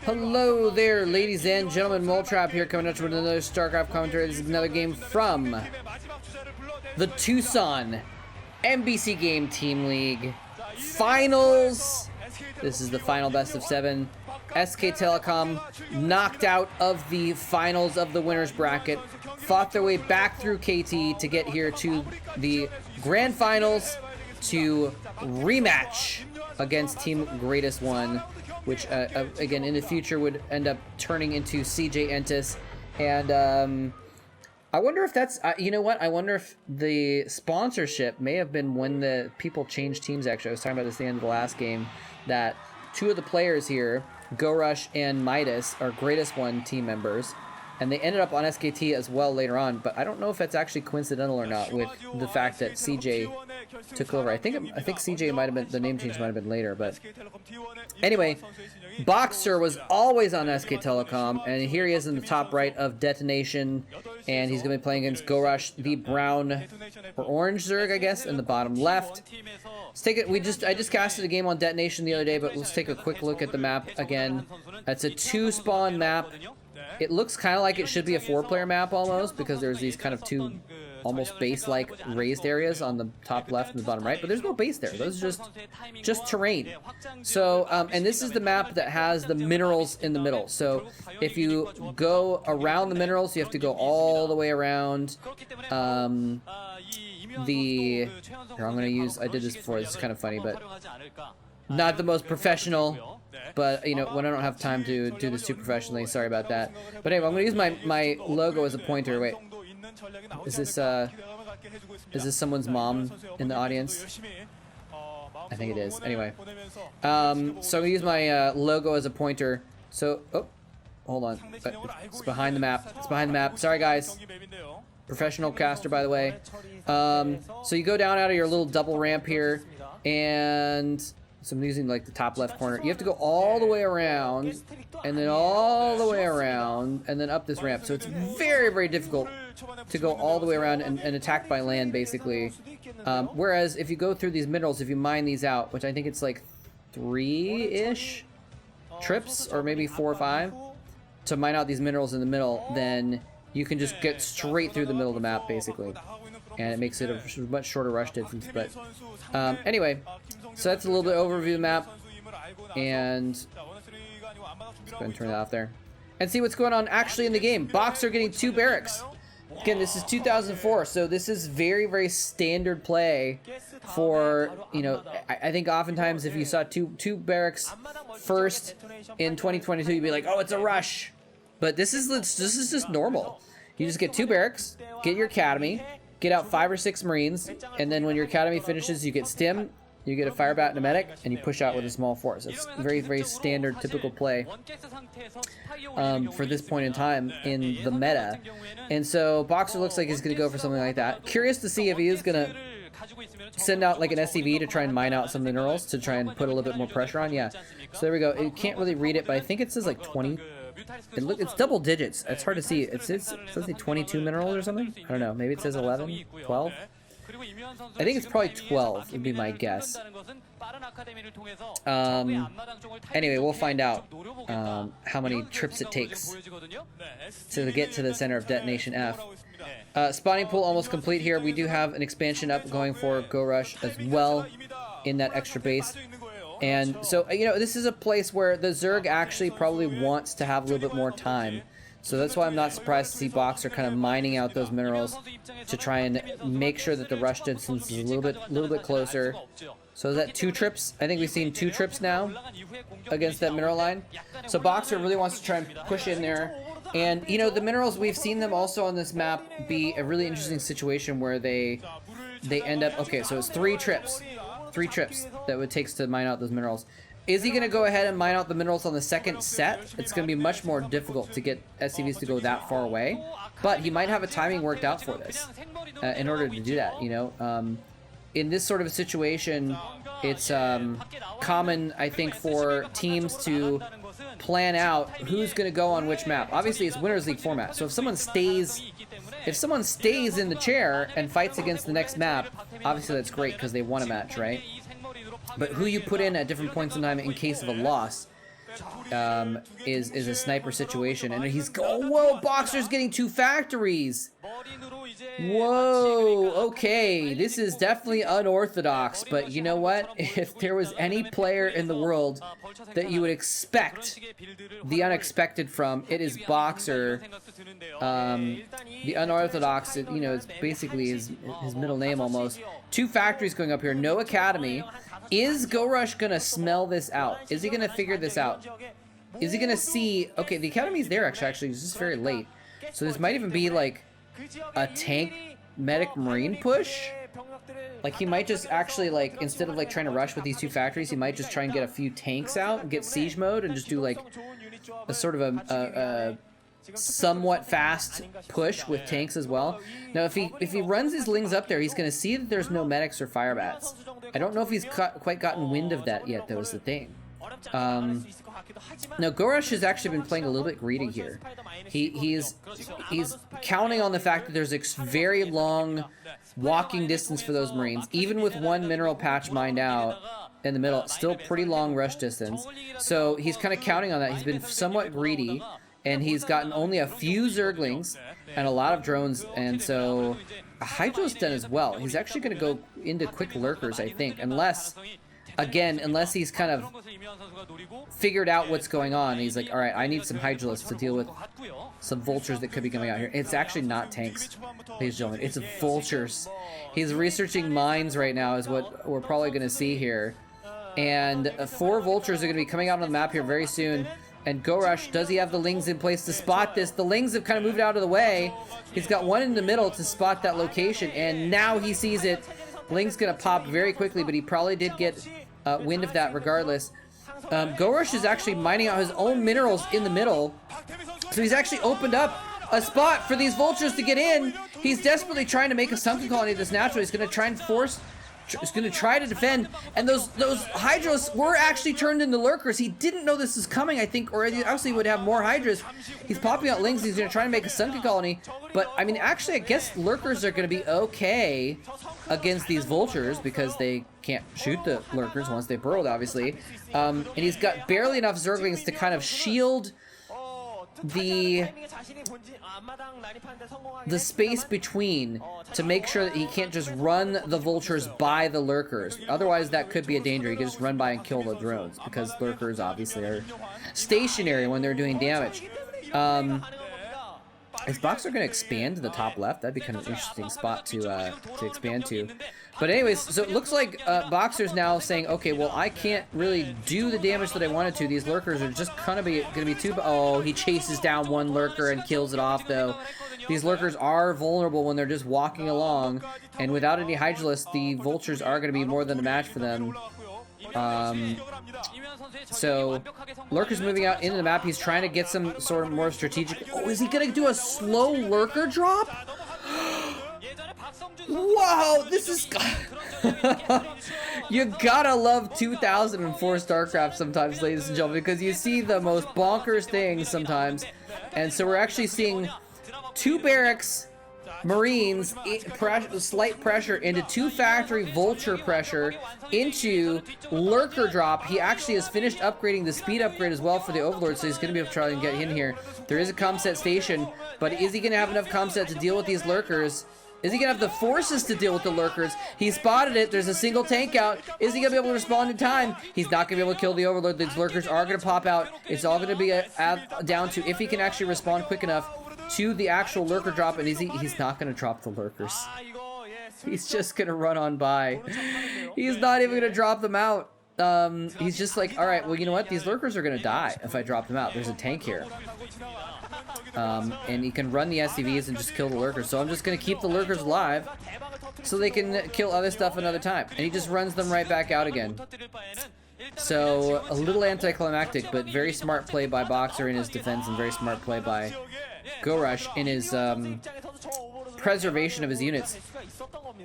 Hello there, ladies and gentlemen. Moletrap here, coming at you with another StarCraft commentary. This is another game from the Tucson MBCGame Team League Finals. This is the final best of 7. SK Telecom knocked out of the finals of the winners bracket, fought their way back through KT to get here to the grand finals to rematch against Team Greatest One, which again in the future would end up turning into CJ Entis. And I wonder if that's you know what, I wonder if the sponsorship may have been when the people changed teams. Actually, I was talking about this at the end of the last game, that two of the players here, GoRush and Midas, are Greatest One team members, and they ended up on SKT as well later on. But I don't know if that's actually coincidental or not with the fact that CJ took over. I think CJ might have been, the name change might have been later. But anyway, Boxer was always on SK Telecom, and here he is in the top right of Detonation, and he's gonna be playing against GoRush, the brown or orange Zerg, I guess, in the bottom left. Let's take it. I just casted a game on Detonation the other day, but let's take a quick look at the map again. It's a 2-spawn map. It looks kind of like it should be a 4-player map almost, because there's these kind of two almost base-like raised areas on the top left and the bottom right, but there's no base there. Those are just terrain. So, and this is the map that has the minerals in the middle. So if you go around the minerals, you have to go all the way around here, I'm going to use, I did this before, this is kind of funny, but not the most professional, but, you know, when I don't have time to do this too professionally, sorry about that. But anyway, I'm going to use my logo as a pointer. Wait, is this someone's mom in the audience? I think it is. Anyway, so I'm going to use my logo as a pointer. So, oh, hold on. It's behind the map. It's behind the map. Sorry, guys. Professional caster, by the way. So you go down out of your little double ramp here, and so I'm using like the top left corner. You have to go all the way around, and then all the way around, and then up this ramp. So it's very, very difficult to go all the way around and attack by land, basically. Whereas if you go through these minerals, if you mine these out, which I think it's like 3-ish trips, or maybe 4 or 5, to mine out these minerals in the middle, then you can just get straight through the middle of the map, basically. And it makes it a much shorter rush distance. But anyway, so that's a little bit overview of the map. And let's go ahead and turn that off there. And see what's going on actually in the game. Boxer getting 2 barracks. Again, this is 2004, so this is very, very standard play for, you know, I think oftentimes if you saw two barracks first in 2022, you'd be like, oh, it's a rush. But this is just normal. You just get 2 barracks, get your academy, get out 5 or 6 marines, and then when your academy finishes, you get stim, you get a fire bat and a medic, and you push out with a small force. It's very, very standard, typical play for this point in time in the meta. And so Boxer looks like he's going to go for something like that. Curious to see if he is going to send out like an SCV to try and mine out some minerals to try and put a little bit more pressure on. Yeah. So there we go. You can't really read it, but I think it says like 20. It's double digits. It's hard to see. It says 22 minerals or something. I don't know. Maybe it says 11, 12. I think it's probably 12 would be my guess. Anyway, we'll find out how many trips it takes to get to the center of Detonation F. Spawning pool almost complete here. We do have an expansion up going for GoRush as well in that extra base. And so, you know, this is a place where the Zerg actually probably wants to have a little bit more time. So that's why I'm not surprised to see Boxer kind of mining out those minerals to try and make sure that the rush distance is a little bit closer. So is that 2 trips? I think we've seen 2 trips now against that mineral line. So Boxer really wants to try and push in there. And, you know, the minerals, we've seen them also on this map be a really interesting situation where they end up, okay, so it's 3 trips. 3 trips that it takes to mine out those minerals. Is he going to go ahead and mine out the minerals on the second set? It's going to be much more difficult to get SCVs to go that far away, but he might have a timing worked out for this in order to do that, you know. In this sort of a situation, it's common, I think, for teams to plan out who's going to go on which map. Obviously, it's Winners League format, so if someone stays in the chair and fights against the next map, obviously that's great because they won a match, right? But who you put in at different points in time in case of a loss is a sniper situation, and he's whoa, Boxer's getting 2 factories. Whoa, okay, this is definitely unorthodox, but you know what? If there was any player in the world that you would expect the unexpected from, it is Boxer. The unorthodox, you know, it's basically his middle name almost. 2 factories going up here, no academy. Is GoRush gonna smell this out? Is he gonna figure this out? Is he gonna see, okay, the academy's there actually, it's just very late. So this might even be like a tank medic marine push. Like he might just actually like, instead of like trying to rush with these 2 factories, he might just try and get a few tanks out and get siege mode and just do like a sort of a somewhat fast push with tanks as well. Now if he runs his lings up there, he's gonna see that there's no medics or fire bats. I don't know if he's quite gotten wind of that yet, though, is the thing. Now GoRush has actually been playing a little bit greedy here. He's counting on the fact that there's a very long walking distance for those Marines, even with 1 mineral patch mined out in the middle, still pretty long rush distance. So he's kind of counting on that. He's been somewhat greedy, and he's gotten only a few Zerglings and a lot of drones, and so a Hydro's done as well. He's actually going to go into quick lurkers, I think, unless he's kind of figured out what's going on. He's like, all right, I need some Hydralisks to deal with some vultures that could be coming out here. It's actually not tanks, ladies and gentlemen. It's vultures. He's researching mines right now is what we're probably going to see here. And 4 vultures are going to be coming out on the map here very soon. And GoRush, does he have the lings in place to spot this? The lings have kind of moved out of the way. He's got 1 in the middle to spot that location, and now he sees it. Ling's gonna pop very quickly, but he probably did get wind of that regardless. GoRush is actually mining out his own minerals in the middle, so he's actually opened up a spot for these vultures to get in. He's desperately trying to make a sunken colony of this natural. He's gonna try and force... He's going to try to defend, and those Hydras were actually turned into lurkers. He didn't know this was coming, I think, or else he would have more Hydras. He's popping out lings. He's going to try and make a sunken colony, but I mean, actually, I guess lurkers are going to be okay against these vultures because they can't shoot the lurkers once they burrowed, obviously. And he's got barely enough Zerglings to kind of shield the space between, to make sure that he can't just run the vultures by the lurkers. Otherwise, that could be a danger. He could just run by and kill the drones, because lurkers obviously are stationary when they're doing damage. Is Boxer going to expand to the top left? That'd be kind of an interesting spot to expand to. But anyways, so it looks like Boxer's now saying, okay, well, I can't really do the damage that I wanted to. These lurkers are just going to be too... Oh, he chases down 1 lurker and kills it off, though. These lurkers are vulnerable when they're just walking along, and without any Hydralisks, the vultures are going to be more than a match for them. So lurker's moving out into the map. He's trying to get some sort of more strategic... Oh, is he going to do a slow lurker drop? Wow, this is... You gotta love 2004 StarCraft sometimes, ladies and gentlemen, because you see the most bonkers things sometimes. And so we're actually seeing 2 barracks, Marines, slight pressure into 2 factory vulture pressure into lurker drop. He actually has finished upgrading the speed upgrade as well for the Overlord, so he's going to be able to try and get in here. There is a comset station, but is he going to have enough comset to deal with these lurkers? Is he going to have the forces to deal with the lurkers? He spotted it. There's a single tank out. Is he going to be able to respond in time? He's not going to be able to kill the Overlord. These lurkers are going to pop out. It's all going to be down to if he can actually respond quick enough to the actual lurker drop. And he's not going to drop the lurkers. He's just going to run on by. He's not even going to drop them out. He's just like, all right, well, you know what? These lurkers are going to die if I drop them out. There's a tank here. And he can run the SCVs and just kill the lurkers. So I'm just going to keep the lurkers alive so they can kill other stuff another time. And he just runs them right back out again. So a little anticlimactic, but very smart play by Boxer in his defense, and very smart play by GoRush in his preservation of his units.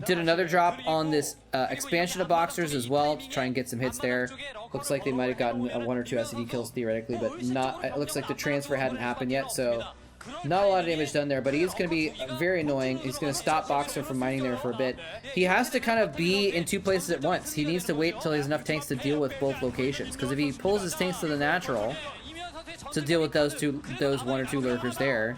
Did another drop on this expansion of Boxers as well to try and get some hits there. Looks like they might have gotten 1 or 2 SCD kills theoretically, but not. It looks like the transfer hadn't happened yet, so Not a lot of damage done there, but he is going to be very annoying. He's going to stop Boxer from mining there for a bit. He has to kind of be in two places at once. He needs to wait until he has enough tanks to deal with both locations, because if he pulls his tanks to the natural to deal with those one or two lurkers there,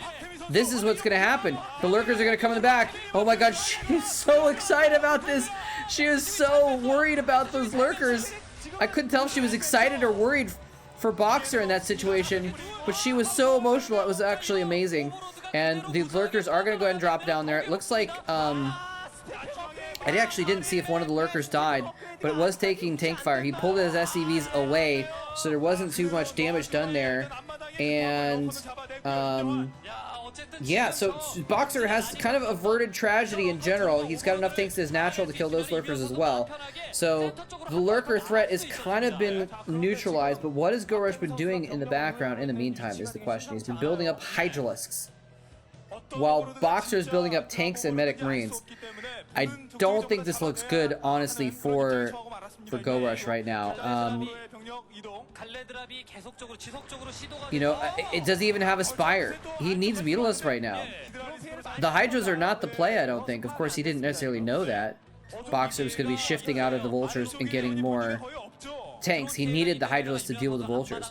this is what's going to happen. The lurkers are going to come in the back. Oh my god, she's so excited about this. She is so worried about those lurkers. I couldn't tell if she was excited or worried for Boxer in that situation, but she was so emotional. It was actually amazing. And the lurkers are going to go ahead and drop down there. It looks like I actually didn't see if one of the lurkers died, but it was taking tank fire. He pulled his SCVs away, so there wasn't too much damage done there. And yeah, so Boxer has kind of averted tragedy in general. He's got enough tanks to his natural to kill those lurkers as well. So the lurker threat has kind of been neutralized, but what has GoRush been doing in the background in the meantime is the question. He's been building up Hydralisks, while Boxer is building up tanks and medic marines. I don't think this looks good, honestly, for GoRush right now. You know, does he even have a Spire? He needs Mutalisks right now. The Hydras are not the play, I don't think. Of course, he didn't necessarily know that. Boxer was going to be shifting out of the Vultures and getting more tanks. He needed the Hydralisks to deal with the Vultures.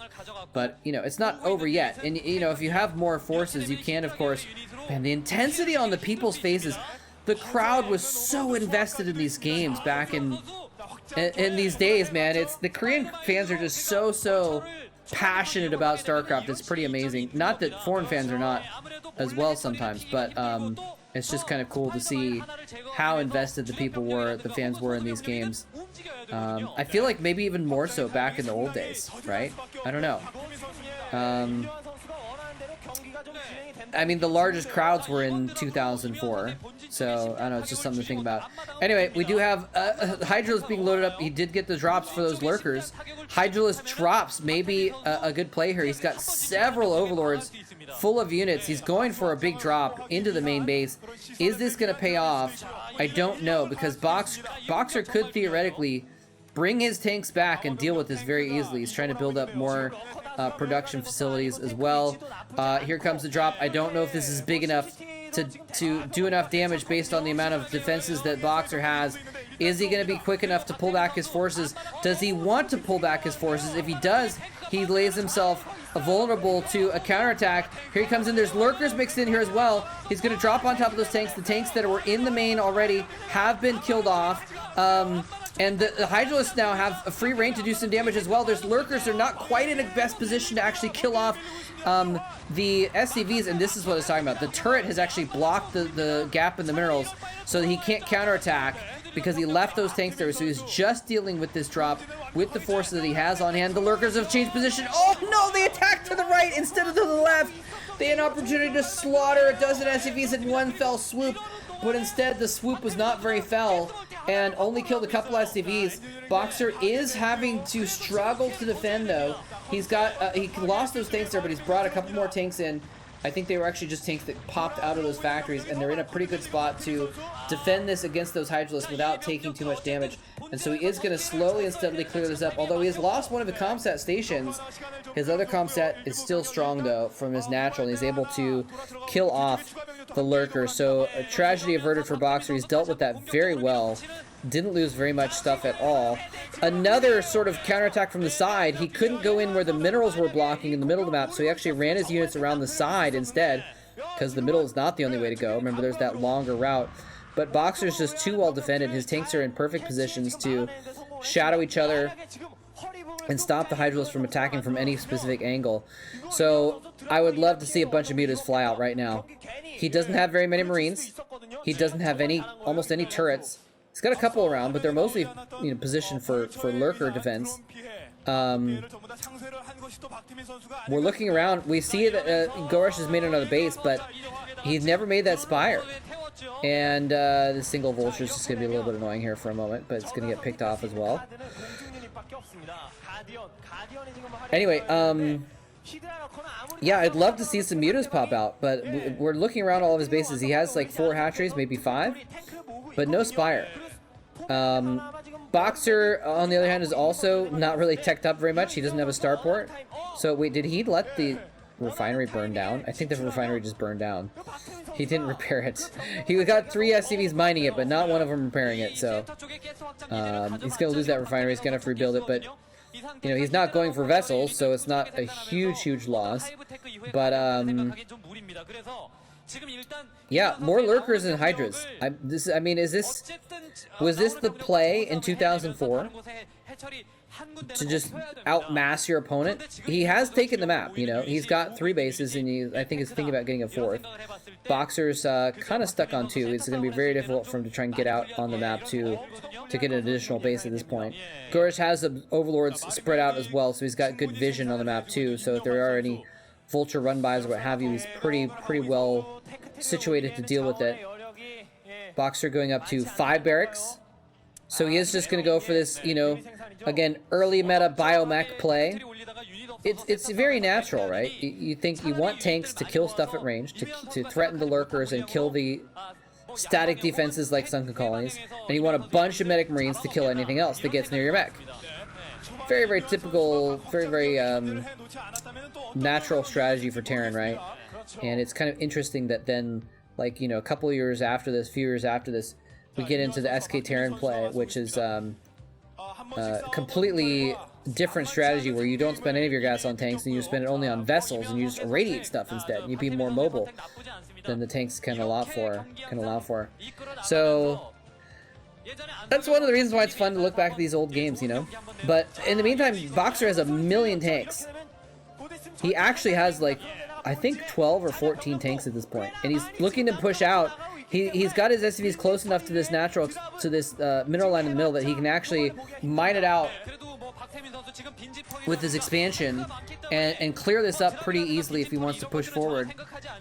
But, you know, it's not over yet. And, you know, if you have more forces, you can, of course... Man, the intensity on the people's faces. The crowd was so invested in these games back in these days, man. It's the Korean fans are just so passionate about StarCraft. It's pretty amazing. Not that foreign fans are not as well sometimes, but it's just kind of cool to see how invested the fans were in these games. I feel like maybe even more so back in the old days, right? I don't know. I mean, the largest crowds were in 2004, so I don't know, it's just something to think about. Anyway, we do have Hydralisk being loaded up. He did get the drops for those lurkers. Hydralisk drops, maybe a good play here. He's got several overlords full of units. He's going for a big drop into the main base. Is this going to pay off? I don't know, because Boxer could theoretically bring his tanks back and deal with this very easily. He's trying to build up more production facilities as well. Here comes the drop. I don't know if this is big enough to do enough damage based on the amount of defenses that Boxer has. Is he going to be quick enough to pull back his forces? Does he want to pull back his forces? If he does, he lays himself vulnerable to a counterattack. Here he comes in. There's lurkers mixed in here as well. He's going to drop on top of those tanks. The tanks that were in the main already have been killed off. And the Hydralisks now have a free reign to do some damage as well. There's lurkers. They're not quite in the best position to actually kill off the SCVs, and this is what I was talking about. The turret has actually blocked the gap in the minerals so that he can't counterattack because he left those tanks there. So he's just dealing with this drop with the forces that he has on hand. The lurkers have changed position. Oh no, they attacked to the right instead of to the left. They had an opportunity to slaughter a dozen SCVs in one fell swoop, but instead the swoop was not very fell and only killed a couple SCVs. Boxer is having to struggle to defend though. He's got he lost those tanks there, but he's brought a couple more tanks in. I think they were actually just tanks that popped out of those factories, and they're in a pretty good spot to defend this against those Hydralisks without taking too much damage. And so he is going to slowly and steadily clear this up. Although he has lost one of the comsat stations, his other comsat is still strong though from his natural, and he's able to kill off the lurker. So a tragedy averted for Boxer. He's dealt with that very well. Didn't lose very much stuff at all. Another sort of counterattack from the side. He couldn't go in where the minerals were blocking in the middle of the map, so he actually ran his units around the side instead, because the middle is not the only way to go. Remember, there's that longer route. But Boxer's just too well defended. His tanks are in perfect positions to shadow each other and stop the Hydralisks from attacking from any specific angle. So I would love to see a bunch of mutas fly out right now. He doesn't have very many Marines. He doesn't have almost any turrets. He's got a couple around, but they're mostly, you know, positioned for lurker defense. We're looking around. We see that GoRush has made another base, but he's never made that Spire. And the single Vulture is just going to be a little bit annoying here for a moment, but it's going to get picked off as well. Anyway, yeah, I'd love to see some mutas pop out, but we're looking around all of his bases. He has like 4 hatcheries, maybe 5, but no Spire. Boxer, on the other hand, is also not really teched up very much. He doesn't have a starport. So wait, did he let the refinery burned down? I think the refinery just burned down. He didn't repair it. He got 3 SCVs mining it, but not one of them repairing it, so... he's gonna lose that refinery, he's gonna have to rebuild it, but... You know, he's not going for vessels, so it's not a huge loss. But, yeah, more lurkers and hydras. I mean, was this the play in 2004? To just outmass your opponent? He has taken the map, you know. He's got 3 bases, and I think he's thinking about getting a 4th. Boxer's kind of stuck on 2. It's going to be very difficult for him to try and get out on the map to get an additional base at this point. GoRush has the overlords spread out as well, so he's got good vision on the map too. So if there are any vulture run-bys or what have you, he's pretty well situated to deal with it. Boxer going up to 5 barracks. So he is just going to go for this, you know, again, early meta biomech play. It's very natural, right? You think you want tanks to kill stuff at range, to threaten the lurkers and kill the static defenses like sunken colonies, and you want a bunch of medic marines to kill anything else that gets near your mech. Very typical, very natural strategy for Terran, right? And it's kind of interesting that then, like, you know, a couple years after this, few years after this, we get into the SK Terran play, which is completely different strategy where you don't spend any of your gas on tanks and you spend it only on vessels and you just irradiate stuff instead. You'd be more mobile than the tanks can allow for. So that's one of the reasons why it's fun to look back at these old games, you know. But in the meantime, Boxer has 1,000,000 tanks. He actually has, like, I think 12 or 14 tanks at this point, and he's looking to push out. He's got his SCVs close enough to this mineral line in the middle that he can actually mine it out with his expansion and clear this up pretty easily if he wants to push forward.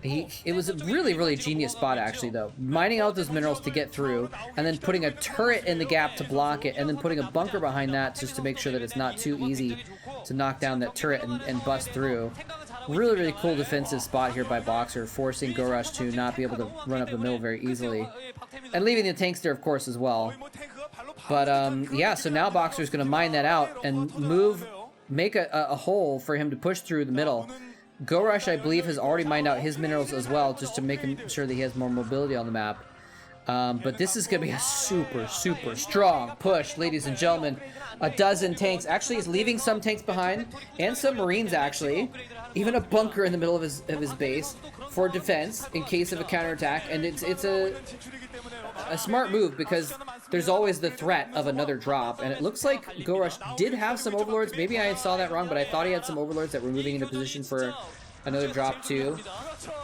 It was a really genius spot, actually, though. Mining out those minerals to get through, and then putting a turret in the gap to block it, and then putting a bunker behind that just to make sure that it's not too easy to knock down that turret and bust through. Really cool defensive spot here by Boxer, forcing GoRush to not be able to run up the middle very easily. And leaving the tanks there, of course, as well. But, yeah, so now Boxer's going to mine that out and make a hole for him to push through the middle. GoRush, I believe, has already mined out his minerals as well, just to make sure that he has more mobility on the map. But this is going to be a super strong push, ladies and gentlemen. 12 tanks. Actually, he's leaving some tanks behind, and some Marines, actually. Even a bunker in the middle of his base for defense in case of a counterattack. And it's a smart move because there's always the threat of another drop. And it looks like GoRush did have some overlords. Maybe I saw that wrong, but I thought he had some overlords that were moving into position for another drop too.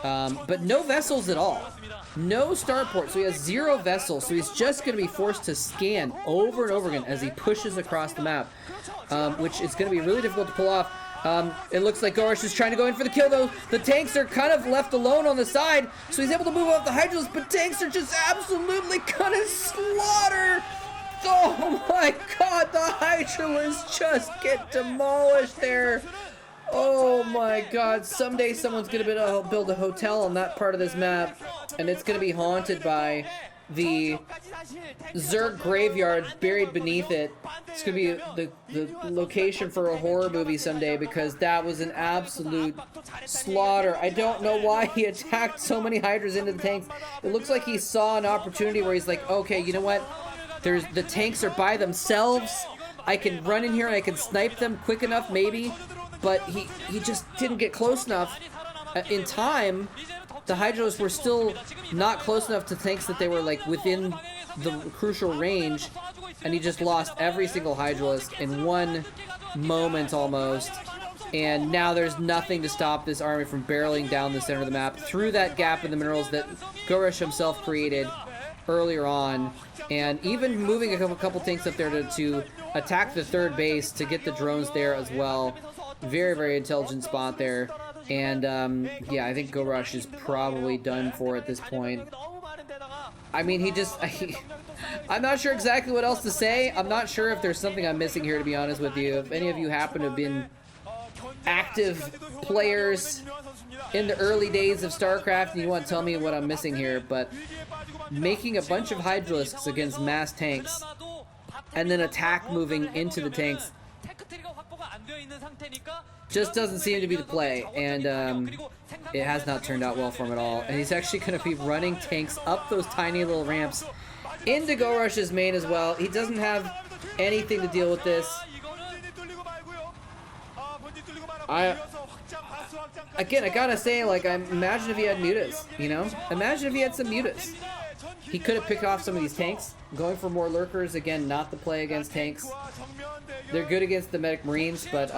But no vessels at all. No starport, so he has 0 vessels, so he's just going to be forced to scan over and over again as he pushes across the map, which is going to be really difficult to pull off. It looks like GoRush is trying to go in for the kill, though. The tanks are kind of left alone on the side, so he's able to move off the Hydrals, but tanks are just absolutely gonna slaughter. Oh my god, the Hydrals just get demolished there. Oh my god, someday someone's gonna build a hotel on that part of this map, and it's gonna be haunted by the Zerg graveyard buried beneath it. It's gonna be the location for a horror movie someday, because that was an absolute slaughter. I don't know why he attacked so many Hydras into the tanks. It looks like he saw an opportunity where he's like, okay, you know what? The tanks are by themselves. I can run in here and I can snipe them quick enough, maybe. But he just didn't get close enough in time. The Hydros were still not close enough to tanks that they were, like, within the crucial range, and he just lost every single Hydralist in one moment almost. And now there's nothing to stop this army from barreling down the center of the map through that gap in the minerals that GoRush himself created earlier on, and even moving a couple tanks up there to attack the third base to get the drones there as well. Very intelligent spot there. And, yeah, I think GoRush is probably done for at this point. I mean, I'm not sure exactly what else to say. I'm not sure if there's something I'm missing here, to be honest with you. If any of you happen to have been active players in the early days of StarCraft and you want to tell me what I'm missing here, but making a bunch of Hydralisks against mass tanks and then attack moving into the tanks, just doesn't seem to be the play, and it has not turned out well for him at all. And he's actually going to be running tanks up those tiny little ramps into GoRush's main as well. He doesn't have anything to deal with this. Again, I gotta say, like, imagine if he had mutas, you know? Imagine if he had some mutas. He could have picked off some of these tanks. Going for more lurkers, again, not the play against tanks. They're good against the medic marines, but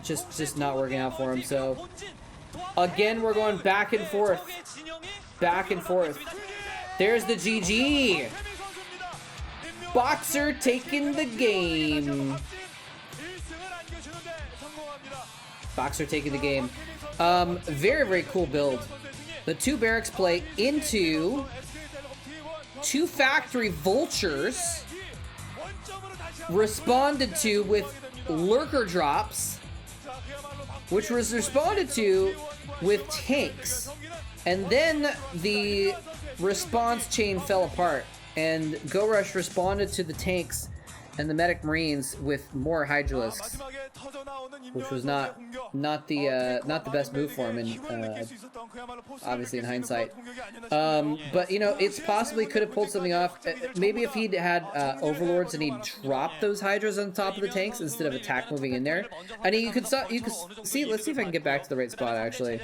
just not working out for him. So again, we're going back and forth. Back and forth. There's the GG. Boxer taking the game. Boxer taking the game. Very, very cool build. The two barracks play into two factory vultures responded to with lurker drops, which was responded to with tanks. And then the response chain fell apart, and GoRush responded to the tanks and the medic marines with more hydralisks, which was not the best move for him, and obviously in hindsight. But you know, it's possibly could have pulled something off. Maybe if he'd had overlords and he dropped those hydras on top of the tanks instead of attack moving in there. And you could see. Let's see if I can get back to the right spot. Actually,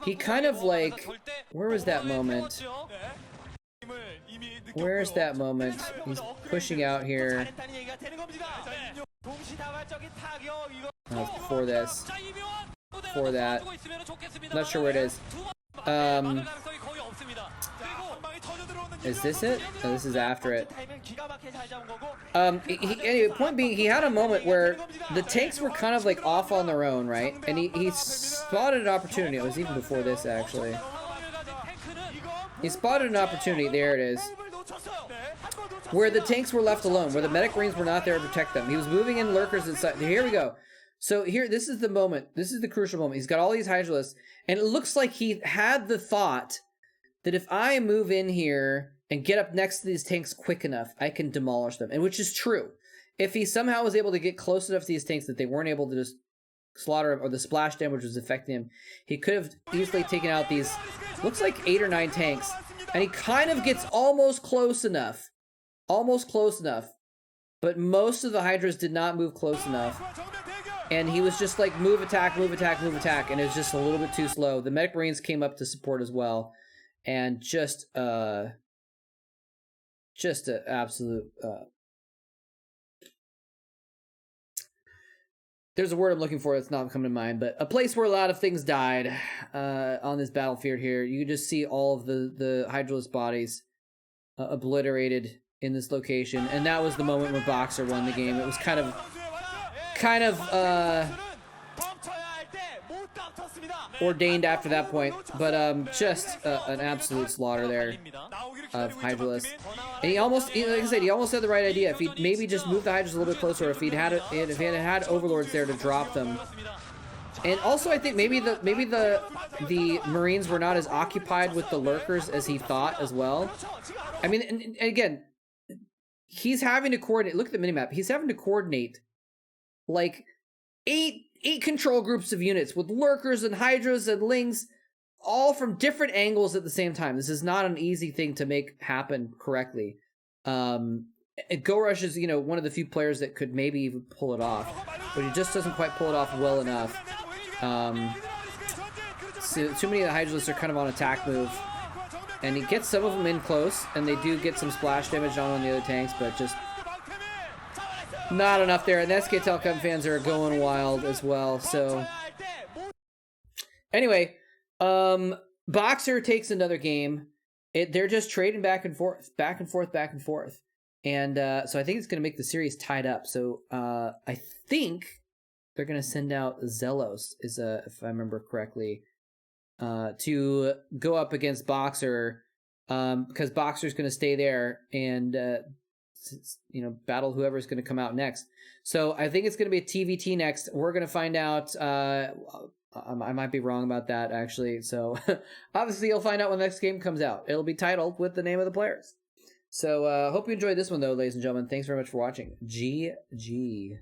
he kind of like, where was that moment? Where's that moment? He's pushing out here. Before this. Before that. Not sure where it is. Is this it? No, this is after it. Anyway, point being, he had a moment where the tanks were kind of like off on their own, right? And he spotted an opportunity. It was even before this, actually. He spotted an opportunity. There it is. Where the tanks were left alone, where the medic marines were not there to protect them. He was moving in lurkers inside. Here we go. So here, this is the moment. This is the crucial moment. He's got all these hydralisks, and it looks like he had the thought that if I move in here and get up next to these tanks quick enough, I can demolish them. And which is true. If he somehow was able to get close enough to these tanks that they weren't able to just slaughter him, or the splash damage was affecting him, he could have easily taken out these, looks like 8 or 9 tanks. And he kind of gets almost close enough. Almost close enough. But most of the hydras did not move close enough. And he was just like, move, attack, move, attack, move, attack. And it was just a little bit too slow. The medic marines came up to support as well. And just an absolute... there's a word I'm looking for that's not coming to mind, but a place where a lot of things died on this battlefield here. You can just see all of the hydralisk bodies obliterated in this location, and that was the moment where Boxer won the game. It was kind of ordained after that point, but just an absolute slaughter there of hydralisk. And he almost, like I said, he almost had the right idea. If he maybe just moved the hydras a little bit closer, if he had overlords there to drop them. And also, I think maybe the marines were not as occupied with the lurkers as he thought as well. I mean, and again, he's having to coordinate. Look at the minimap. He's having to coordinate like eight control groups of units with lurkers and hydras and lings, all from different angles at the same time. This is not an easy thing to make happen correctly. GoRush is, you know, one of the few players that could maybe even pull it off, but he just doesn't quite pull it off well enough. So too many of the hydralisks are kind of on attack move, and he gets some of them in close, and they do get some splash damage on the other tanks, but just not enough there. And the SK Telecom fans are going wild as well. So anyway, Boxer takes another game. They're just trading back and forth, back and forth, back and forth. And so I think it's going to make the series tied up. So I think they're going to send out Zelos, if I remember correctly, to go up against Boxer, because Boxer's going to stay there and you know, battle whoever's going to come out next. So I think it's going to be a TVT next. We're going to find out. I might be wrong about that, actually. So obviously you'll find out when the next game comes out. It'll be titled with the name of the players. So hope you enjoyed this one, though, ladies and gentlemen. Thanks very much for watching. GG.